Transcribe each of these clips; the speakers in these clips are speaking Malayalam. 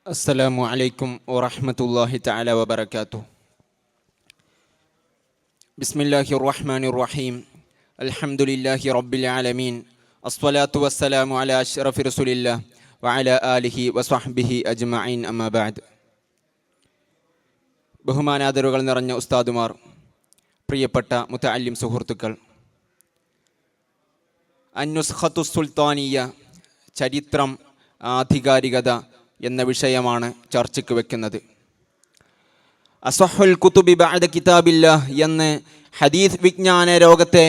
السلام عليكم ورحمة الله تعالى وبركاته. بسم الله الرحمن الرحيم. الحمد لله رب العالمين. الصلاة والسلام على أشرف رسول الله وعلى آله وصحبه أجمعين. أما بعد. ബഹുമാനാദരവുകൾ നിറഞ്ഞ ഉസ്താദുമാർ, പ്രിയപ്പെട്ട മുതഅല്ലിം സുഹൃത്തുക്കൾ, അന്നുസ്ഖത്തു സുൽത്താനിയ, ചരിത്രം, ആധികാരികത എന്ന വിഷയമാണ് ചർച്ചയ്ക്ക് വെക്കുന്നത്. അസ്വഹുൽ കുതുബി ബഅദ കിതാബില്ലാഹ് എന്ന് ഹദീസ് വിജ്ഞാന ലോകത്തെ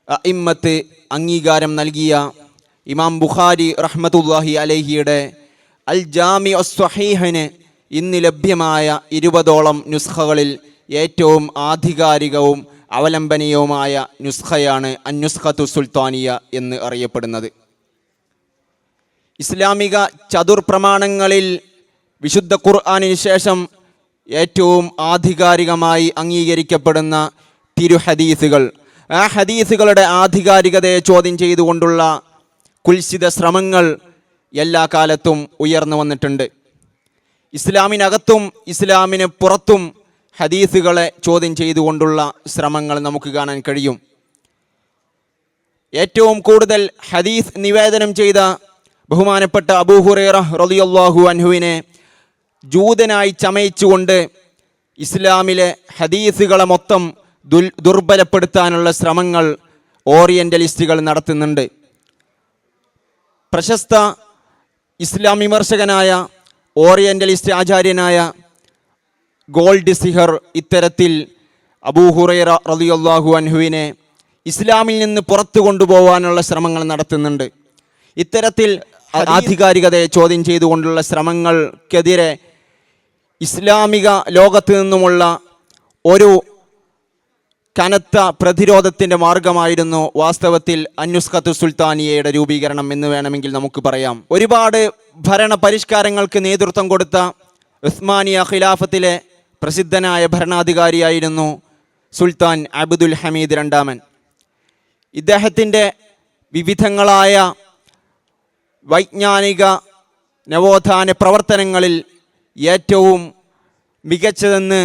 അഇമ്മത്ത് അംഗീകാരം നൽകിയ ഇമാം ബുഖാരി റഹ്മത്തുള്ളാഹി അലൈഹിയുടെ അൽ ജാമി അസ്വഹീഹിന് ഇന്ന് ലഭ്യമായ 20ഓളം നുസ്ഖകളിൽ ഏറ്റവും ആധികാരികവും അവലംബനീയവുമായ നുസ്ഖയാണ് അന്നുസ്ഖത്തു സുൽത്താനിയ എന്ന് അറിയപ്പെടുന്നത്. ഇസ്ലാമിക ചതുർപ്രമാണങ്ങളിൽ വിശുദ്ധ ഖുർആനിന് ശേഷം ഏറ്റവും ആധികാരികമായി അംഗീകരിക്കപ്പെടുന്ന തിരുഹദീസുകൾ, ആ ഹദീസുകളുടെ ആധികാരികതയെ ചോദ്യം ചെയ്തുകൊണ്ടുള്ള കുൽസിത ശ്രമങ്ങൾ എല്ലാ കാലത്തും ഉയർന്നു വന്നിട്ടുണ്ട്. ഇസ്ലാമിനകത്തും ഇസ്ലാമിന് പുറത്തും ഹദീസുകളെ ചോദ്യം ചെയ്തുകൊണ്ടുള്ള ശ്രമങ്ങൾ നമുക്ക് കാണാൻ കഴിയും. ഏറ്റവും കൂടുതൽ ഹദീസ് നിവേദനം ചെയ്ത ബഹുമാനപ്പെട്ട അബൂ ഹുറൈറ റളിയല്ലാഹു അൻഹുവിനെ ജൂതനായി ചമയിച്ചുകൊണ്ട് ഇസ്ലാമിലെ ഹദീസുകളെ മൊത്തം ദുർബലപ്പെടുത്താനുള്ള ശ്രമങ്ങൾ ഓറിയൻ്റലിസ്റ്റുകൾ നടത്തുന്നുണ്ട്. പ്രശസ്ത ഇസ്ലാം വിമർശകനായ ഓറിയൻ്റലിസ്റ്റ് ആചാര്യനായ ഗോൾഡ് സിഹർ ഇത്തരത്തിൽ അബൂ ഹുറൈറ റളിയല്ലാഹു അൻഹുവിനെ ഇസ്ലാമിൽ നിന്ന് പുറത്തു കൊണ്ടുപോകാനുള്ള ശ്രമങ്ങൾ നടത്തുന്നുണ്ട്. ഇത്തരത്തിൽ ആധികാരികതയെ ചോദ്യം ചെയ്തുകൊണ്ടുള്ള ശ്രമങ്ങൾക്കെതിരെ ഇസ്ലാമിക ലോകത്ത് നിന്നുമുള്ള ഒരു കനത്ത പ്രതിരോധത്തിൻ്റെ മാർഗമായിരുന്നു വാസ്തവത്തിൽ അന്നുസ്ഖത്തു സുൽത്താനിയയുടെ രൂപീകരണം എന്ന് വേണമെങ്കിൽ നമുക്ക് പറയാം. ഒരുപാട് ഭരണ പരിഷ്കാരങ്ങൾക്ക് നേതൃത്വം കൊടുത്ത ഉസ്മാനിയ ഖിലാഫത്തിലെ പ്രസിദ്ധനായ ഭരണാധികാരിയായിരുന്നു സുൽത്താൻ അബ്ദുൽ ഹമീദ് രണ്ടാമൻ. ഇദ്ദേഹത്തിൻ്റെ വിവിധങ്ങളായ വൈജ്ഞാനിക നവോത്ഥാന പ്രവർത്തനങ്ങളിൽ ഏറ്റവും മികച്ചതെന്ന്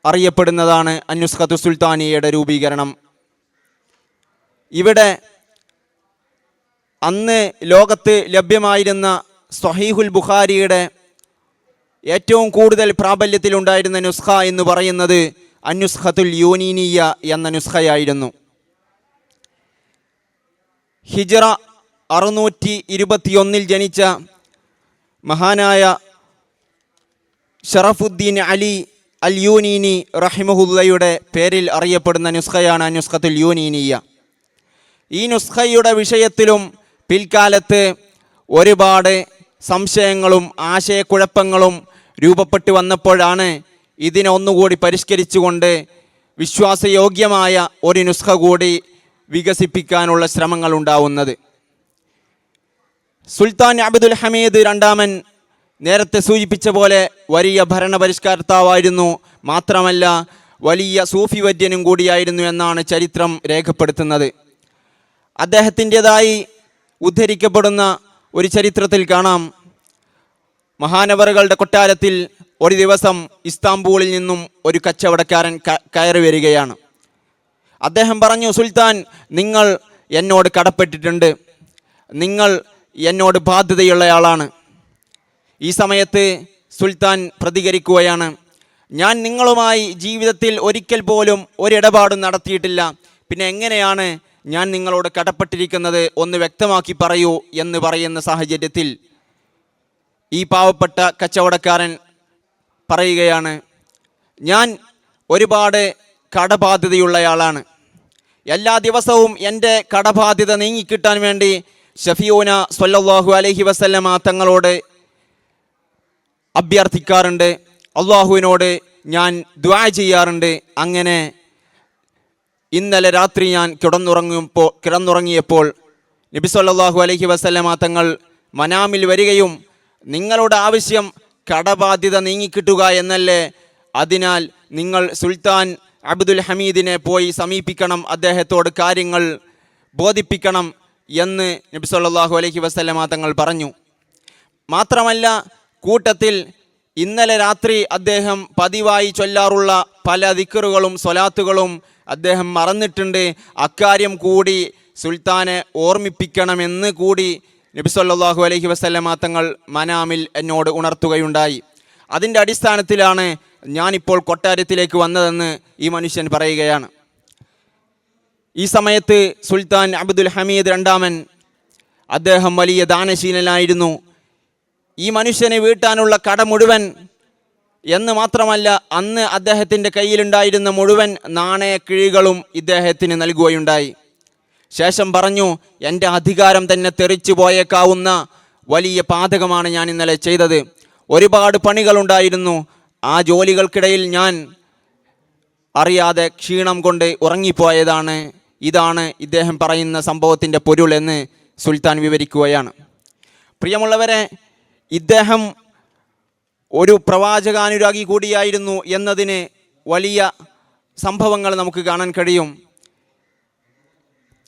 അറിയപ്പെടുന്നതാണ് അന്നുസ്ഖത്തു സുൽത്താനിയയുടെ രൂപീകരണം. ഇവിടെ അന്ന് ലോകത്ത് ലഭ്യമായിരുന്ന സ്വഹീഹുൽ ബുഖാരിയുടെ ഏറ്റവും കൂടുതൽ പ്രാബല്യത്തിലുണ്ടായിരുന്ന നുസ്ഖ എന്ന് പറയുന്നത് അന്നുസ്ഖത്തുൽ യൂനീനിയ എന്ന നുസ്ഖയായിരുന്നു. ഹിജ്റ 621 ജനിച്ച മഹാനായ ഷറഫുദ്ദീൻ അലി അൽ യൂനീനി റഹിമഹുല്ലയുടെ പേരിൽ അറിയപ്പെടുന്ന നുസ്ഖയാണ് അന്നുസ്ഖത്തുൽ യൂനീനിയ. ഈ നുസ്ഖയുടെ വിഷയത്തിലും പിൽക്കാലത്ത് ഒരുപാട് സംശയങ്ങളും ആശയക്കുഴപ്പങ്ങളും രൂപപ്പെട്ടു വന്നപ്പോഴാണ് ഇതിനെ ഒന്നുകൂടി പരിഷ്കരിച്ചുകൊണ്ട് വിശ്വാസയോഗ്യമായ ഒരു നുസ്ഖ കൂടി വികസിപ്പിക്കാനുള്ള ശ്രമങ്ങൾ ഉണ്ടാവുന്നത്. സുൽത്താൻ അബ്ദുൽ ഹമീദ് രണ്ടാമൻ നേരത്തെ സൂചിപ്പിച്ച പോലെ വലിയ ഭരണപരിഷ്കർത്താവായിരുന്നു, മാത്രമല്ല വലിയ സൂഫി വര്യനും കൂടിയായിരുന്നു എന്നാണ് ചരിത്രം രേഖപ്പെടുത്തുന്നത്. അദ്ദേഹത്തിൻ്റെതായി ഉദ്ധരിക്കപ്പെടുന്ന ഒരു ചരിത്രത്തിൽ കാണാം, മഹാനവറുകളുടെ കൊട്ടാരത്തിൽ ഒരു ദിവസം ഇസ്താംബൂളിൽ നിന്നും ഒരു കച്ചവടക്കാരൻ കയറി വരികയാണ്. അദ്ദേഹം പറഞ്ഞു, സുൽത്താൻ, നിങ്ങൾ എന്നോട് കടപ്പെട്ടിട്ടുണ്ട്, നിങ്ങൾ എന്നോട് ബാധ്യതയുള്ളയാളാണ്. ഈ സമയത്ത് സുൽത്താൻ പ്രതികരിക്കുകയാണ്, ഞാൻ നിങ്ങളുമായി ജീവിതത്തിൽ ഒരിക്കൽ പോലും ഒരിടപാടും നടത്തിയിട്ടില്ല, പിന്നെ എങ്ങനെയാണ് ഞാൻ നിങ്ങളോട് കടപ്പെട്ടിരിക്കുന്നത്, ഒന്ന് വ്യക്തമാക്കി പറയൂ എന്ന് പറയുന്ന സാഹചര്യത്തിൽ ഈ പാവപ്പെട്ട കച്ചവടക്കാരൻ പറയുകയാണ്, ഞാൻ ഒരുപാട് കടബാധ്യതയുള്ളയാളാണ്. എല്ലാ ദിവസവും എൻ്റെ കടബാധ്യത നീങ്ങിക്കിട്ടാൻ വേണ്ടി ഷഫീഊന സ്വല്ലല്ലാഹു അലൈഹി വസല്ലമ തങ്ങളോട് അഭ്യർത്ഥിക്കാറുണ്ട്, അള്ളാഹുവിനോട് ഞാൻ ദുആ ചെയ്യാറുണ്ട്. അങ്ങനെ ഇന്നലെ രാത്രി ഞാൻ കിടന്നുറങ്ങിയപ്പോൾ നബി സ്വല്ലല്ലാഹു അലൈഹി വസല്ലമ തങ്ങൾ മനാമിൽ വരികയും, നിങ്ങളുടെ ആവശ്യം കടബാധ്യത നീങ്ങിക്കിട്ടുക എന്നല്ലേ, അതിനാൽ നിങ്ങൾ സുൽത്താൻ അബ്ദുൽ ഹമീദിനെ പോയി സമീപിക്കണം, അദ്ദേഹത്തോട് കാര്യങ്ങൾ ബോധിപ്പിക്കണം എന്ന് നബി സല്ലല്ലാഹു അലൈഹി വസല്ലമ തങ്ങൾ പറഞ്ഞു. മാത്രമല്ല കൂട്ടത്തിൽ ഇന്നലെ രാത്രി അദ്ദേഹം പതിവായി ചൊല്ലാറുള്ള പല ദിക്റുകളും സ്വലാത്തുകളും അദ്ദേഹം മറന്നിട്ടുണ്ട്. അക്കാര്യം കൂടി സുൽത്താനെ ഓർമ്മിപ്പിക്കണമെന്ന് കൂടി നബി സല്ലല്ലാഹു അലൈഹി വസല്ലമ തങ്ങൾ മനാമിൽ എന്നോട് ഉണർത്തുകയുണ്ടായി. അതിൻ്റെ അടിസ്ഥാനത്തിലാണ് ഞാനിപ്പോൾ കൊട്ടാരത്തിലേക്ക് വന്നതെന്ന് ഈ മനുഷ്യൻ പറയുകയാണ്. ഈ സമയത്ത് സുൽത്താൻ അബ്ദുൽ ഹമീദ് രണ്ടാമൻ അദ്ദേഹം വലിയ ദാനശീലനായിരുന്നു. ഈ മനുഷ്യനെ വീട്ടാനുള്ള കട മുഴുവൻ എന്ന് മാത്രമല്ല, അന്ന് അദ്ദേഹത്തിൻ്റെ കയ്യിലുണ്ടായിരുന്ന മുഴുവൻ നാണയക്കിഴികളും ഇദ്ദേഹത്തിന് നൽകുകയുണ്ടായി. ശേഷം പറഞ്ഞു, എൻ്റെ അധികാരം തന്നെ തെറിച്ചു പോയേക്കാവുന്ന വലിയ പാതകമാണ് ഞാൻ ഇന്നലെ ചെയ്തത്. ഒരുപാട് പണികളുണ്ടായിരുന്നു. ആ ജോലികൾക്കിടയിൽ ഞാൻ അറിയാതെ ക്ഷീണം കൊണ്ട് ഉറങ്ങിപ്പോയതാണ്. ഇതാണ് ഇദ്ദേഹം പറയുന്ന സംഭവത്തിൻ്റെ പൊരുൾ എന്ന് സുൽത്താൻ വിവരിക്കുകയാണ്. പ്രിയമുള്ളവരെ, ഇദ്ദേഹം ഒരു പ്രവാചകാനുരാഗി കൂടിയായിരുന്നു എന്നതിന് വലിയ സംഭവങ്ങൾ നമുക്ക് കാണാൻ കഴിയും.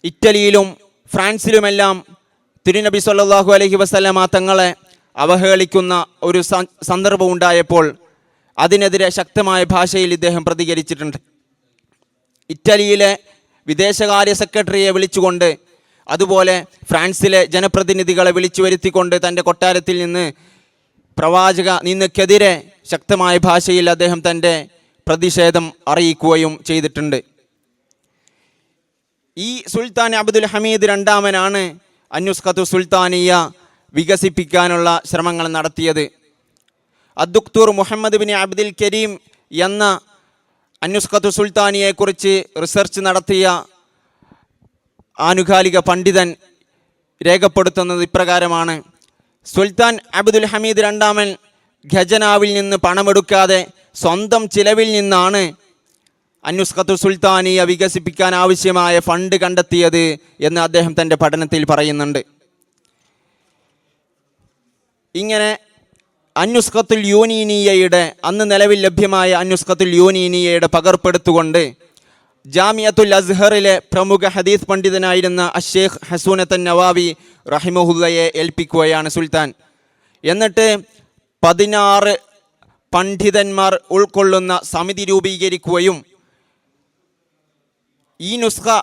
ഇറ്റലിയിലും ഫ്രാൻസിലുമെല്ലാം തിരുനബി സല്ലല്ലാഹു അലൈഹി വസല്ലമ തങ്ങളെ അവഹേളിക്കുന്ന ഒരു സന്ദർഭം ഉണ്ടായപ്പോൾ അതിനെതിരെ ശക്തമായ ഭാഷയിൽ ഇദ്ദേഹം പ്രതികരിച്ചിട്ടുണ്ട്. ഇറ്റലിയിലെ വിദേശകാര്യ സെക്രട്ടറിയെ വിളിച്ചുകൊണ്ട്, അതുപോലെ ഫ്രാൻസിലെ ജനപ്രതിനിധികളെ വിളിച്ചു വരുത്തിക്കൊണ്ട് തൻ്റെ കൊട്ടാരത്തിൽ നിന്ന് പ്രവാചക നിന്ദക്കെതിരെ ശക്തമായ ഭാഷയിൽ അദ്ദേഹം തൻ്റെ പ്രതിഷേധം അറിയിക്കുകയും ചെയ്തിട്ടുണ്ട്. ഈ സുൽത്താൻ അബ്ദുൽ ഹമീദ് രണ്ടാമനാണ് അന്നുസ്ഖത്തു സുൽത്താനിയ വികസിപ്പിക്കാനുള്ള ശ്രമങ്ങൾ നടത്തിയത്. അദ്ദുക്തൂർ മുഹമ്മദ് ബിൻ അബ്ദുൽ കരീം എന്ന അന്നുസ്ഖത്തു സുൽത്താനിയെക്കുറിച്ച് റിസർച്ച് നടത്തിയ ആനുകാലിക പണ്ഡിതൻ രേഖപ്പെടുത്തുന്നത് ഇപ്രകാരമാണ്: സുൽത്താൻ അബ്ദുൽ ഹമീദ് രണ്ടാമൻ ഖജനാവിൽ നിന്ന് പണമെടുക്കാതെ സ്വന്തം ചിലവിൽ നിന്നാണ് അന്നുസ്ഖത്തു സുൽത്താനിയ വികസിപ്പിക്കാൻ ആവശ്യമായ ഫണ്ട് കണ്ടെത്തിയത് എന്ന് അദ്ദേഹം തൻ്റെ പഠനത്തിൽ പറയുന്നുണ്ട്. ഇങ്ങനെ അന്നുസ്ഖത്തുൽ യൂനീനിയയുടെ, അന്ന് നിലവിൽ ലഭ്യമായ അന്നുസ്ഖത്തുൽ യൂനീനിയയുടെ പകർപ്പെടുത്തുകൊണ്ട് ജാമിയത്തുൽ അസ്ഹറിലെ പ്രമുഖ ഹദീസ് പണ്ഡിതനായിരുന്ന അഷേഖ് ഹസൂനത്തൻ നവാവി റഹിമഹുല്ലയെ ഏൽപ്പിക്കുകയാണ് സുൽത്താൻ. എന്നിട്ട് 16 പണ്ഡിതന്മാർ ഉൾക്കൊള്ളുന്ന സമിതി രൂപീകരിക്കുകയും ഈ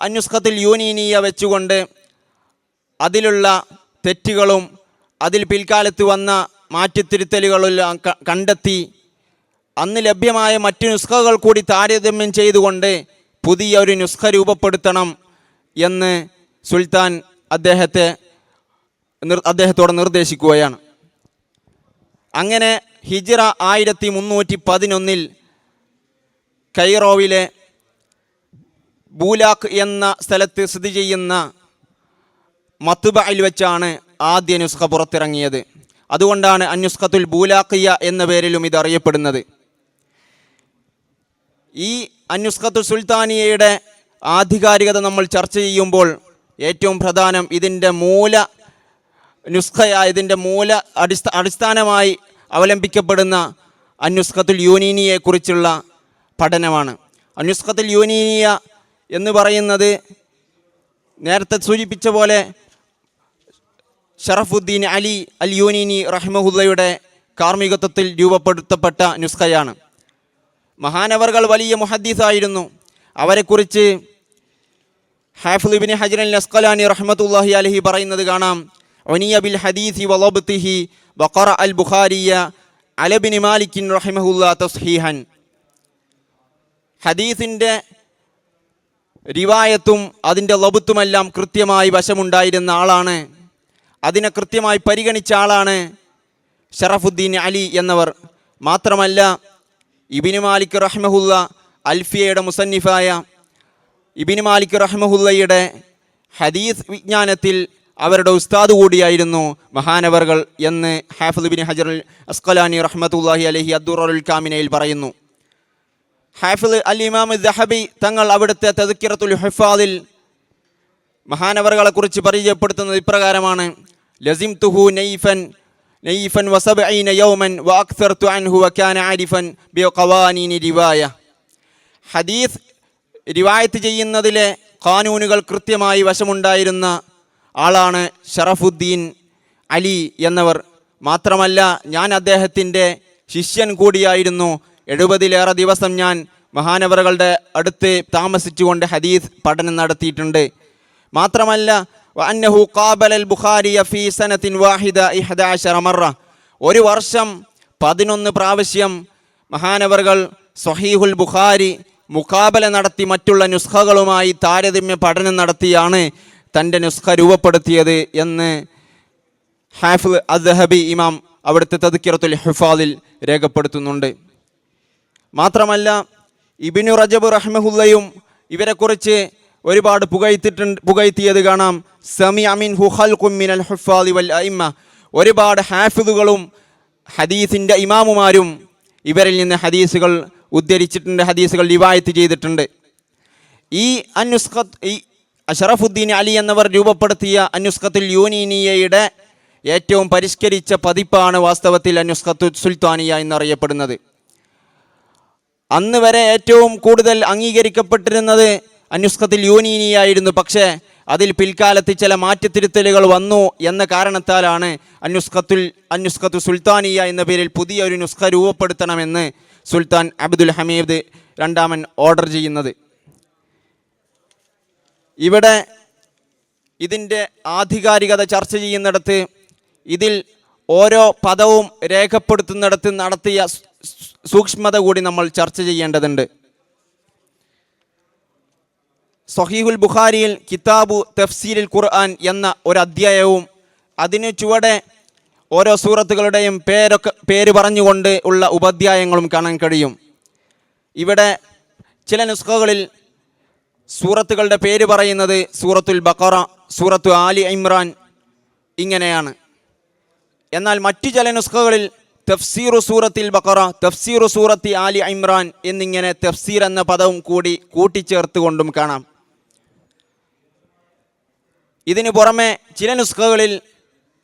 അന്നുസ്ഖത്തുൽ യൂനീനിയ വെച്ചുകൊണ്ട് അതിലുള്ള തെറ്റുകളും അതിൽ പിൽക്കാലത്ത് വന്ന മാറ്റിത്തിരുത്തലുകളെല്ലാം കണ്ടെത്തി അന്ന് ലഭ്യമായ മറ്റു നുസ്ഖകൾ കൂടി താരതമ്യം ചെയ്തുകൊണ്ട് പുതിയ ഒരു നുസ്ഖ രൂപപ്പെടുത്തണം എന്ന് സുൽത്താൻ അദ്ദേഹത്തോട് നിർദ്ദേശിക്കുകയാണ്. അങ്ങനെ ഹിജ്റ 1311 കൈറോവിലെ ബൂലാഖ് എന്ന സ്ഥലത്ത് സ്ഥിതി ചെയ്യുന്ന മത്ബഅയിൽ വെച്ചാണ് ആദ്യ നുസ്ഖ പുറത്തിറങ്ങിയത്. അതുകൊണ്ടാണ് അന്നുസ്ഖത്തുൽ ബൂലാഖിയ എന്ന പേരിലും ഇത് അറിയപ്പെടുന്നത്. ഈ അന്നുസ്ഖത്തു സുൽത്താനിയയുടെ ആധികാരികത നമ്മൾ ചർച്ച ചെയ്യുമ്പോൾ ഏറ്റവും പ്രധാനം ഇതിൻ്റെ അടിസ്ഥാനമായി അവലംബിക്കപ്പെടുന്ന അന്നുസ്ഖത്തുൽ യൂനീനിയെക്കുറിച്ചുള്ള പഠനമാണ്. അന്നുസ്ഖത്തുൽ യൂനീനിയ എന്ന് പറയുന്നത് നേരത്തെ സൂചിപ്പിച്ച പോലെ ഷറഫുദ്ദീൻ അലി അൽ യൂനീനി റഹിമഹുല്ലയുടെ കാർമ്മികത്വത്തിൽ രൂപപ്പെടുത്തപ്പെട്ട നുസ്ഖയാണ്. മഹാനവർകൾ വലിയ മുഹദ്ദീസായിരുന്നു. അവരെക്കുറിച്ച് ഹാഫിദ് ഇബ്നു ഹജർ അൽ അസ്ഖലാനി റഹ്മത്തുള്ളാഹി അലൈഹി പറയുന്നത് കാണാം: ഉനിയ ബിൽ ഹദീസി വളബ്തിഹി വഖറ അൽ ബുഖാരിയ അല ഇബ്നു മാലിക് റഹിമഹുല്ലാ തസ്ഹീഹൻ. ഹദീസിൻ്റെ റിവായത്തും അതിൻ്റെ ലബ്ത്തുമെല്ലാം കൃത്യമായി വശമുണ്ടായിരുന്ന ആളാണ്. അതിനെ കൃത്യമായി പരിഗണിച്ച ആളാണ് ഷറഫുദ്ദീൻ അലി എന്നവർ. മാത്രമല്ല, ഇബ്നു മാലിക് റഹ്മഹുല്ല അൽഫിയയുടെ മുസന്നിഫായ ഇബ്നു മാലിക് റഹ്മഹുല്ലയുടെ ഹദീസ് വിജ്ഞാനത്തിൽ അവരുടെ ഉസ്താദ് കൂടിയായിരുന്നു മഹാനവർകൾ എന്ന് ഹാഫിദ് ഇബ്നു ഹജർ അൽ അസ്ഖലാനി റഹ്മത്തുള്ളാഹി അലൈഹി അദ്ദുററുൽ കാമിനയിൽ പറയുന്നു. ഹാഫിദ് അൽ ഇമാം ദഹബി തങ്ങൾ അവിടുത്തെ തദ്കിറത്തുൽ ഹുഫാദിൽ മഹാനവറുകളെക്കുറിച്ച് പരിചയപ്പെടുത്തുന്നത് ഇപ്രകാരമാണ്: ലസിംതുഹു നൈഫൻ വസബഈന യൗമൻ വഅക്സർതു അൻഹു വകാന ആരിഫൻ ബിഖവാനീനി റിവായ. ഹദീസ് റിവായത്ത് ചെയ്യുന്നതിലെ ഖാനൂനുകൾ കൃത്യമായി വശമുണ്ടായിരുന്ന ആളാണ് ഷറഫുദ്ദീൻ അലി എന്നവർ. മാത്രമല്ല ഞാൻ അദ്ദേഹത്തിൻ്റെ ശിഷ്യൻ കൂടിയായിരുന്നു. 70-ലേറെ ദിവസം ഞാൻ മഹാനവറുകളുടെ അടുത്ത് താമസിച്ചുകൊണ്ട് ഹദീസ് പഠനം നടത്തിയിട്ടുണ്ട്. മാത്രമല്ല വഅന്നഹു ഖാബലൽ ബുഖാരിയ ഫീ സനത്തിൻ വാഹിദ 11 മറ, ഒരു വർഷം 11 പ്രാവശ്യം മഹാനവറുകൾ സ്വഹീഹുൽ ബുഖാരി മുഖാബല നടത്തി മറ്റുള്ള നുസ്ഖകളുമായി താരതമ്യ പഠനം നടത്തിയാണ് തൻ്റെ നുസ്ഖ രൂപപ്പെടുത്തിയത് എന്ന് ഹാഫിദ് അദ്ഹബി ഇമാം അവിടുത്തെ തദ്കിറത്തുൽ ഹിഫാദിൽ രേഖപ്പെടുത്തുന്നുണ്ട്. മാത്രമല്ല ഇബ്നു റജബ് റഹ്മഹുല്ലയും ഇവരെക്കുറിച്ച് ഒരുപാട് പുകഴ്ത്തിയത് കാണാം. സമിഅ മിൻഹു ഖൽഖും മിനൽ ഹുഫാദി വൽ അഇമ്മ, ഒരുപാട് ഹാഫിദുകളും ഹദീസിൻ്റെ ഇമാമുമാരും ഇവരിൽ നിന്ന് ഹദീസുകൾ ഉദ്ധരിച്ചിട്ടുണ്ട്, ഹദീസുകൾ റിവായത്ത് ചെയ്തിട്ടുണ്ട്. ഈ ശറഫുദ്ദീൻ അലി എന്നവർ രൂപപ്പെടുത്തിയ അന്നുസ്ഖത്തുൽ യൂനീനിയയുടെ ഏറ്റവും പരിഷ്കരിച്ച പതിപ്പാണ് വാസ്തവത്തിൽ അന്നുസ്ഖത്തു സുൽത്താനിയ എന്നറിയപ്പെടുന്നത്. അന്ന് വരെ ഏറ്റവും കൂടുതൽ അംഗീകരിക്കപ്പെട്ടിരുന്നത് അന്നുസ്ഖത്തുൽ യൂനീനിയ ആയിരുന്നു. പക്ഷേ അതിൽ പിൽക്കാലത്ത് ചില മാറ്റത്തിരുത്തലുകൾ വന്നു എന്ന കാരണത്താലാണ് അന്നുസ്ഖത്തു സുൽത്താനിയ എന്ന പേരിൽ പുതിയൊരു നുസ്ഖ രൂപപ്പെടുത്തണമെന്ന് സുൽത്താൻ അബ്ദുൽ ഹമീദ് രണ്ടാമൻ ഓർഡർ ചെയ്യുന്നത്. ഇവിടെ ഇതിൻ്റെ ആധികാരികത ചർച്ച ചെയ്യുന്നിടത്ത് ഇതിൽ ഓരോ പദവും രേഖപ്പെടുത്തുന്നിടത്ത് നടത്തിയ സൂക്ഷ്മത കൂടി നമ്മൾ ചർച്ച ചെയ്യേണ്ടതുണ്ട്. സ്വഹീഹുൽ ബുഖാരിയിൽ കിതാബു തഫ്സീരിൽ ഖുർആൻ എന്ന ഒരു അധ്യായവും അതിന് ചുവടെ ഓരോ സൂറത്തുകളുടെയും പേര് പറഞ്ഞുകൊണ്ട് ഉള്ള ഉപാധ്യായങ്ങളും കാണാൻ കഴിയും. ഇവിടെ ചില നുസ്ഖകളിൽ സൂറത്തുകളുടെ പേര് പറയുന്നത് സൂറത്തുൽ ബഖറ, സൂറത്തു ആലി ഇമ്രാൻ ഇങ്ങനെയാണ്. എന്നാൽ മറ്റു ചില നുസ്ഖകളിൽ തഫ്സീറു സൂറത്തിൽ ബഖറ, തഫ്സീറു സൂറത്തി ആലി ഇമ്രാൻ എന്നിങ്ങനെ തഫ്സീർ എന്ന പദവും കൂടി കൂട്ടിച്ചേർത്തുകൊണ്ടും കാണാം. ഇതിനു പുറമെ ചില നുസ്ഖകളിൽ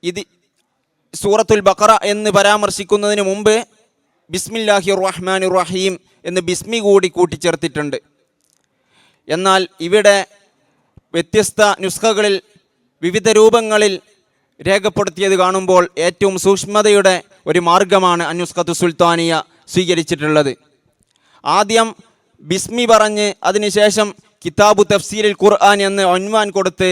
ഇത് സൂറത്തുൽ ബഖറ എന്ന് പരാമർശിക്കുന്നതിന് മുമ്പ് ബിസ്മില്ലാഹിർ റഹ്മാനിർ റഹീം എന്ന് ബിസ്മി കൂടി കൂട്ടിച്ചേർത്തിട്ടുണ്ട്. എന്നാൽ ഇവിടെ വ്യത്യസ്ത നുസ്ഖകളിൽ വിവിധ രൂപങ്ങളിൽ രേഖപ്പെടുത്തിയത് കാണുമ്പോൾ ഏറ്റവും സൂക്ഷ്മതയുടെ ഒരു മാർഗമാണ് അന്നുസ്ഖത്തു സുൽത്താനിയ സ്വീകരിച്ചിട്ടുള്ളത്. ആദ്യം ബിസ്മി പറഞ്ഞ് അതിനുശേഷം കിതാബു തഫ്സീരിൽ ഖുർആൻ എന്ന് ഒൻവാൻ കൊടുത്ത്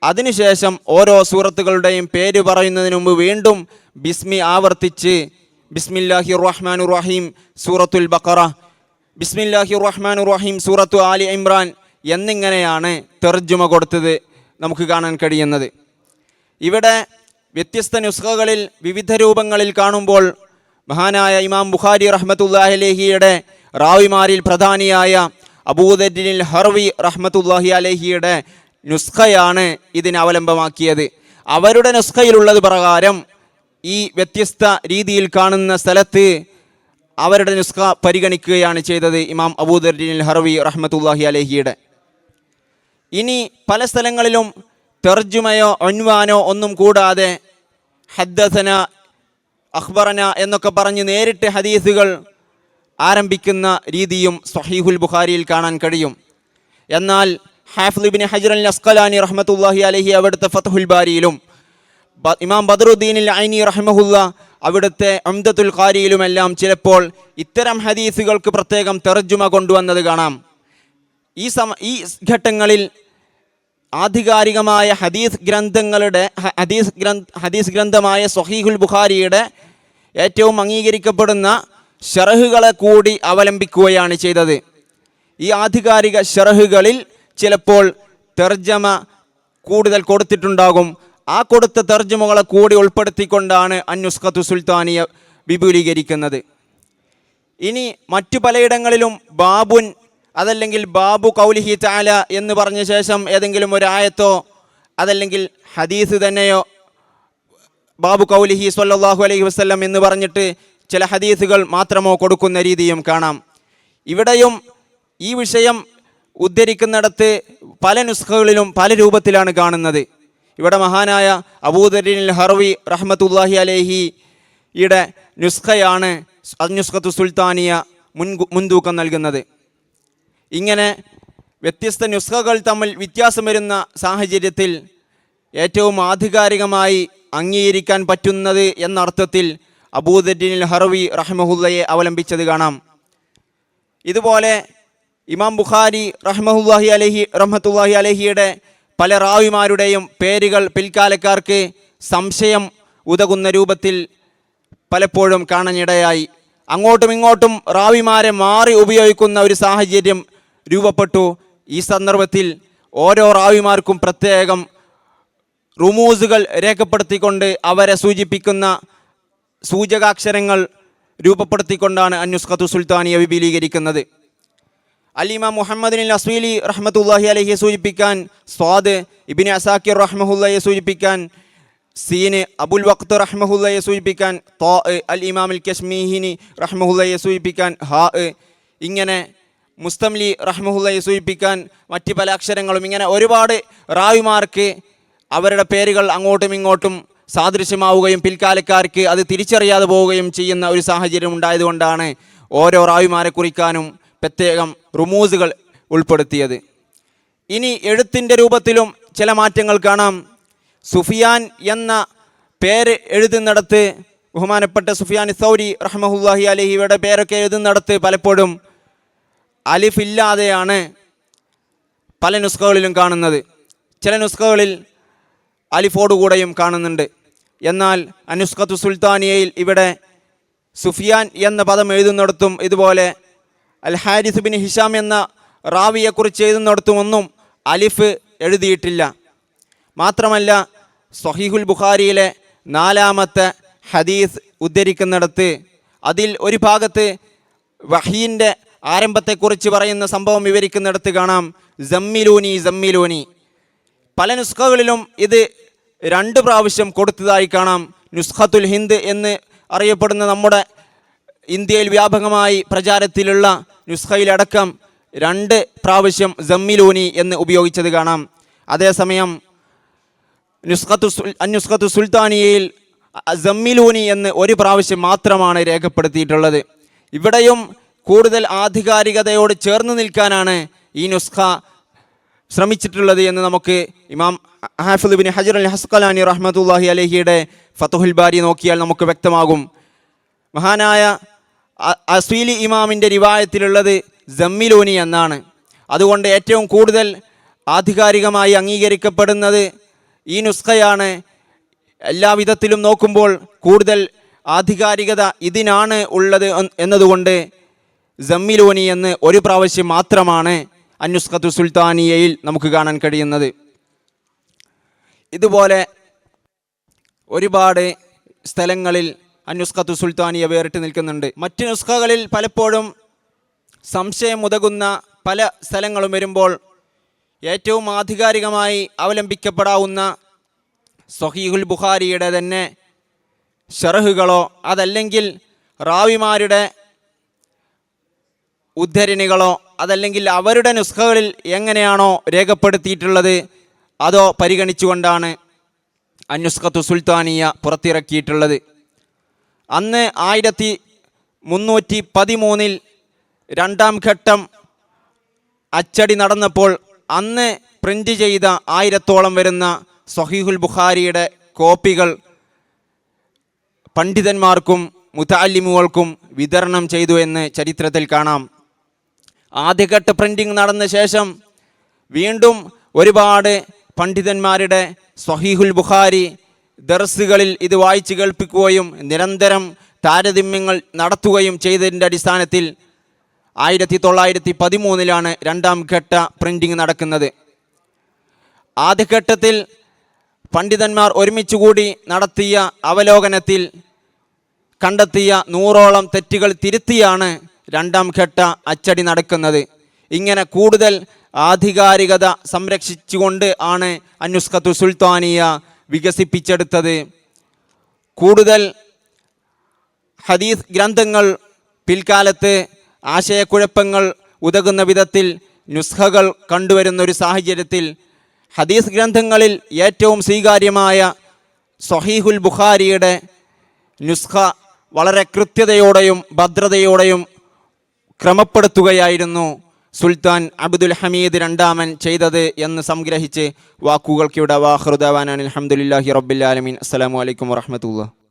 അതിനുശേഷം ഓരോ സൂറത്തുകളുടെയും പേര് പറയുന്നതിന് മുമ്പ് വീണ്ടും ബിസ്മി ആവർത്തിച്ച് ബിസ്മില്ലാഹിർ റഹ്മാനിർ റഹീം സൂറത്തുൽ ബഖറ, ബിസ്മില്ലാഹിർ റഹ്മാനിർ റഹീം സൂറത്തു ആലി ഇമ്രാൻ എന്നിങ്ങനെയാണ് തർജുമ കൊടുത്തത് നമുക്ക് കാണാൻ കഴിയുന്നത്. ഇവിടെ വ്യത്യസ്ത നുസ്ഖകളിൽ വിവിധ രൂപങ്ങളിൽ കാണുമ്പോൾ മഹാനായ ഇമാം ബുഖാരി റഹ്മത്തുള്ളാഹി അലൈഹിയുടെ റാവിമാരിൽ പ്രധാനിയായ അബൂദർദിൽ ഹർവി റഹ്മത്തുള്ളാഹി അലൈഹിയുടെ നുസ്ഖയാണ് ഇതിനെ അവലംബമാക്കിയത്. അവരുടെ നുസ്ഖയിലുള്ളത് പ്രകാരം ഈ വ്യത്യസ്ത രീതിയിൽ കാണുന്ന സ്ഥലത്ത് അവരുടെ നുസ്ഖ പരിഗണിക്കുകയാണ് ചെയ്തത് ഇമാം അബൂദർദിൽ ഹർവി റഹ്മത്തുള്ളാഹി അലൈഹിയുടെ. ഇനി പല സ്ഥലങ്ങളിലും തർജുമയോ ഒൻവാനോ ഒന്നും കൂടാതെ ഹദ്ദസന, അഖ്ബറന എന്നൊക്കെ പറഞ്ഞ് നേരിട്ട് ഹദീസുകൾ ആരംഭിക്കുന്ന രീതിയും സ്വഹീഹുൽ ബുഖാരിയിൽ കാണാൻ കഴിയും. എന്നാൽ ഹാഫിദ് ഇബ്നു ഹജർ അൽ അസ്ഖലാനി റഹ്മത്തുള്ളാഹി അലൈഹി അവിടുത്തെ ഫത്ഹുൽ ബാരിയിലും ഇമാം ബദറുദ്ദീൻ അൽ ഐനി റഹ്മഹുല്ല അവിടുത്തെ ഉംദത്തുൽ ഖാരിയിലുമെല്ലാം ചിലപ്പോൾ ഇത്തരം ഹദീസുകൾക്ക് പ്രത്യേകം തർജുമ കൊണ്ടുവന്നത് കാണാം. ഈ ഘട്ടങ്ങളിൽ ആധികാരികമായ ഹദീസ് ഗ്രന്ഥമായ സ്വഹീഹുൽ ബുഖാരിയുടെ ഏറ്റവും അംഗീകരിക്കപ്പെടുന്ന ശറഹുകളെ കൂടി അവലംബിക്കുകയാണ് ചെയ്തത്. ഈ ആധികാരിക ശറഹുകളിൽ ചിലപ്പോൾ തർജമ കൂടുതൽ കൊടുത്തിട്ടുണ്ടാകും. ആ കൊടുത്ത തർജമകളെ കൂടി ഉൾപ്പെടുത്തിക്കൊണ്ടാണ് അന്നുസ്ഖത്തു സുൽത്താനിയ വിപുലീകരിക്കുന്നത്. ഇനി മറ്റു പലയിടങ്ങളിലും ബാബുൻ അതല്ലെങ്കിൽ ബാബു കൗലിഹി തആല എന്ന് പറഞ്ഞ ശേഷം ഏതെങ്കിലും ഒരു ആയത്തോ അതല്ലെങ്കിൽ ഹദീസ് തന്നെയോ ബാബു കൗലിഹി സ്വല്ലല്ലാഹു അലൈഹി വസല്ലം എന്ന് പറഞ്ഞിട്ട് ചില ഹദീസുകൾ മാത്രമോ കൊടുക്കുന്ന രീതിയും കാണാം. ഇവിടെയും ഈ വിഷയം ഉദ്ധരിക്കുന്നിടത്ത് പല നുസ്ഖകളിലും പല രൂപത്തിലാണ് കാണുന്നത്. ഇവിടെ മഹാനായ അബൂദർദിൽ ഹർവി റഹ്മത്തുള്ളാഹി അലൈഹിയുടെ നുസ്ഖയാണ് അന്നുസ്ഖത്തു സുൽത്താനിയ മുൻതൂക്കം നൽകുന്നത്. ഇങ്ങനെ വ്യത്യസ്ത നുസ്ഖകൾ തമ്മിൽ വ്യത്യാസം വരുന്ന സാഹചര്യത്തിൽ ഏറ്റവും ആധികാരികമായി അംഗീകരിക്കാൻ പറ്റുന്നത് എന്നർത്ഥത്തിൽ അബൂദർദിനിൽ ഹറവി റഹ്മഹുല്ലയെ അവലംബിച്ചത് കാണാം. ഇതുപോലെ ഇമാം ബുഖാരി റഹ്മത്തുള്ളാഹി അലഹിയുടെ പല റാവിമാരുടെയും പേരുകൾ പിൽക്കാലക്കാർക്ക് സംശയം ഉതകുന്ന രൂപത്തിൽ പലപ്പോഴും കാണാനിടയായി. അങ്ങോട്ടും ഇങ്ങോട്ടും റാവിമാരെ മാറി ഉപയോഗിക്കുന്ന ഒരു സാഹചര്യം രൂപപ്പെട്ടു. ഈ സന്ദർഭത്തിൽ ഓരോ റാവിമാർക്കും പ്രത്യേകം റുമൂസുകൾ രേഖപ്പെടുത്തിക്കൊണ്ട് അവരെ സൂചിപ്പിക്കുന്ന സൂചകാക്ഷരങ്ങൾ രൂപപ്പെടുത്തിക്കൊണ്ടാണ് അന്നുസ്ഖത്തു സുൽത്താനിയ വിപുലീകരിക്കുന്നത്. അൽ-ഇമാം മുഹമ്മദിൻ അസ്വീലി റഹ്മത്തുള്ളാഹി അലൈഹിയെ സൂചിപ്പിക്കാൻ സ്വാദ്, ഇബ്നു അസാക്കിർ റഹ്മഹുല്ലയെ സൂചിപ്പിക്കാൻ സീന്, അബുൽ വഖ്ത് റഹ്മഹുല്ലയെ സൂചിപ്പിക്കാൻ ത്വാ, അൽ-ഇമാം അൽ-കശ്മീഹിനി റഹ്മഹുല്ലയെ സൂചിപ്പിക്കാൻ ഹാ, ഇങ്ങനെ മുസ്തംലി റഹ്മഹുല്ലയെ സൂചിപ്പിക്കാൻ മറ്റ് പല അക്ഷരങ്ങളും, ഇങ്ങനെ ഒരുപാട് റാവിമാർക്ക് അവരുടെ പേരുകൾ അങ്ങോട്ടും ഇങ്ങോട്ടും സാദൃശ്യമാവുകയും പിൽക്കാലക്കാർക്ക് അത് തിരിച്ചറിയാതെ പോവുകയും ചെയ്യുന്ന ഒരു സാഹചര്യം ഉണ്ടായതുകൊണ്ടാണ് ഓരോ റാവിമാരെ കുറിക്കാനും പ്രത്യേകം റുമൂസുകൾ ഉൾപ്പെടുത്തിയത്. ഇനി എഴുത്തിൻ്റെ രൂപത്തിലും ചില മാറ്റങ്ങൾ കാണാം. സുഫിയാൻ എന്ന പേര് എഴുതുന്നിടത്ത് ബഹുമാനപ്പെട്ട സുഫിയാൻ സൗരി റഹ്മഹുല്ലാഹി അലഹിയുടെ പേരൊക്കെ എഴുതുന്നിടത്ത് പലപ്പോഴും അലിഫ് ഇല്ലാതെയാണ് പല നുസ്ഖകളിലും കാണുന്നത്. ചില നുസ്ഖകളിൽ അലിഫോടുകൂടെയും കാണുന്നുണ്ട്. എന്നാൽ അന്നുസ്ഖത്തു സുൽത്താനിയയിൽ ഇവിടെ സുഫിയാൻ എന്ന പദം എഴുതുന്നിടത്തും ഇതുപോലെ അൽ ഹാരിസ് ബിൻ ഹിഷാം എന്ന റാവിയെക്കുറിച്ച് എഴുതുന്നിടത്തുമൊന്നും അലിഫ് എഴുതിയിട്ടില്ല. മാത്രമല്ല സ്വഹീഹുൽ ബുഖാരിയിലെ 4-ാമത്തെ ഹദീസ് ഉദ്ധരിക്കുന്നിടത്ത് അതിൽ ഒരു ഭാഗത്ത് വഹീൻ്റെ ആരംഭത്തെക്കുറിച്ച് പറയുന്ന സംഭവം വിവരിക്കുന്നിടത്ത് കാണാം സമ്മിലൂനി സമ്മിലൂനി. പല നുസ്ഖകളിലും ഇത് 2 പ്രാവശ്യം കൊടുത്തതായി കാണാം. നുസ്ഖത്തുൽ ഹിന്ദ് എന്ന് അറിയപ്പെടുന്ന നമ്മുടെ ഇന്ത്യയിൽ വ്യാപകമായി പ്രചാരത്തിലുള്ള നുസ്ഖയിലടക്കം 2 പ്രാവശ്യം സമ്മിലൂനി എന്ന് ഉപയോഗിച്ചത് കാണാം. അതേസമയം അന്നുസ്ഖത്തു സുൽത്താനിയയിൽ സമ്മിലൂനി എന്ന് 1 പ്രാവശ്യം മാത്രമാണ് രേഖപ്പെടുത്തിയിട്ടുള്ളത്. ഇവിടെയും കൂടുതൽ ആധികാരികതയോട് ചേർന്ന് നിൽക്കാനാണ് ഈ നുസ്ഖ ശ്രമിച്ചിട്ടുള്ളത് എന്ന് നമുക്ക് ഇമാം ഹാഫിദ് ഇബ്നു ഹജർ അൽ അസ്ഖലാനി റഹ്മത്തുള്ളാഹി അലൈഹിയുടെ ഫതുഹുൽ ബാരി നോക്കിയാൽ നമുക്ക് വ്യക്തമാകും. മഹാനായ അസ്വീലി ഇമാമിൻ്റെ റിവായത്തിലുള്ളത് സമ്മിലൂനി എന്നാണ്. അതുകൊണ്ട് ഏറ്റവും കൂടുതൽ ആധികാരികമായി അംഗീകരിക്കപ്പെടുന്നത് ഈ നുസ്ഖയാണ്. എല്ലാ വിധത്തിലും നോക്കുമ്പോൾ കൂടുതൽ ആധികാരികത ഇതിനാണ് ഉള്ളത് എന്നതുകൊണ്ട് സമ്മിലൂനി എന്ന് 1 പ്രാവശ്യം മാത്രമാണ് അന്നുസ്ഖത്തു സുൽത്താനിയയിൽ നമുക്ക് കാണാൻ കഴിയുന്നത്. ഇതുപോലെ ഒരുപാട് സ്ഥലങ്ങളിൽ അന്നുസ്ഖത്തു സുൽത്താനിയ വേറിട്ട് നിൽക്കുന്നുണ്ട്. മറ്റ് നുസ്ഖകളിൽ പലപ്പോഴും സംശയം ഉതകുന്ന പല സ്ഥലങ്ങളും വരുമ്പോൾ ഏറ്റവും ആധികാരികമായി അവലംബിക്കപ്പെടാവുന്ന സ്വഹീഹുൽ ബുഖാരിയുടെ തന്നെ ഷറഹുകളോ അതല്ലെങ്കിൽ റാവിമാരുടെ ഉദ്ധരണികളോ അതല്ലെങ്കിൽ അവരുടെ നുസ്ഖകളിൽ എങ്ങനെയാണോ രേഖപ്പെടുത്തിയിട്ടുള്ളത് അതോ പരിഗണിച്ചുകൊണ്ടാണ് അന്നുസ്ഖത്തു സുൽത്താനിയ പുറത്തിറക്കിയിട്ടുള്ളത്. അന്ന് 1313 2-ാം ഘട്ടം അച്ചടി നടന്നപ്പോൾ അന്ന് പ്രിൻ്റ് ചെയ്ത 1000-ഓളം വരുന്ന സ്വഹീഹുൽ ബുഖാരിയുടെ കോപ്പികൾ പണ്ഡിതന്മാർക്കും മുതഅല്ലിമുകൾക്കും വിതരണം ചെയ്തു എന്ന് ചരിത്രത്തിൽ കാണാം. ആദ്യഘട്ട പ്രിൻറ്റിങ് നടന്ന ശേഷം വീണ്ടും ഒരുപാട് പണ്ഡിതന്മാരുടെ സ്വഹീഹുൽ ബുഖാരി ദർസുകളിൽ ഇത് വായിച്ച് കേൾപ്പിക്കുകയും നിരന്തരം താരതമ്യങ്ങൾ നടത്തുകയും ചെയ്തതിൻ്റെ അടിസ്ഥാനത്തിൽ 1913 2-ാം ഘട്ട പ്രിൻറ്റിങ് നടക്കുന്നത്. ആദ്യഘട്ടത്തിൽ പണ്ഡിതന്മാർ ഒരുമിച്ചുകൂടി നടത്തിയ അവലോകനത്തിൽ കണ്ടെത്തിയ 100ഓളം തെറ്റുകൾ തിരുത്തിയാണ് 2-ാം ഘട്ട അച്ചടി നടക്കുന്നത്. ഇങ്ങനെ കൂടുതൽ ആധികാരികത സംരക്ഷിച്ചുകൊണ്ട് ആണ് അന്നുസ്ഖത്തു സുൽത്താനിയ വികസിപ്പിച്ചെടുത്തത്. കൂടുതൽ ഹദീസ് ഗ്രന്ഥങ്ങൾ പിൽക്കാലത്ത് ആശയക്കുഴപ്പങ്ങൾ ഉതകുന്ന വിധത്തിൽ നുസ്ഖകൾ കണ്ടുവരുന്ന ഒരു സാഹചര്യത്തിൽ ഹദീസ് ഗ്രന്ഥങ്ങളിൽ ഏറ്റവും സ്വീകാര്യമായ സ്വഹീഹുൽ ബുഖാരിയുടെ നുസ്ഖ വളരെ കൃത്യതയോടെയും ഭദ്രതയോടെയും ക്രമപ്പെടുത്തുകയായിരുന്നു സുൽത്താൻ അബ്ദുൽ ഹമീദ് രണ്ടാമൻ ചെയ്തത് എന്ന് സംഗ്രഹിച്ച് വാക്കുകൾക്കിവിടെ വാഹൃദാവാനാൻ അൽഹംദുലില്ലാഹി റബ്ബിൽ ആലമീൻ. അസ്സലാമു അലൈക്കും വറഹ്മത്തുള്ളാഹി.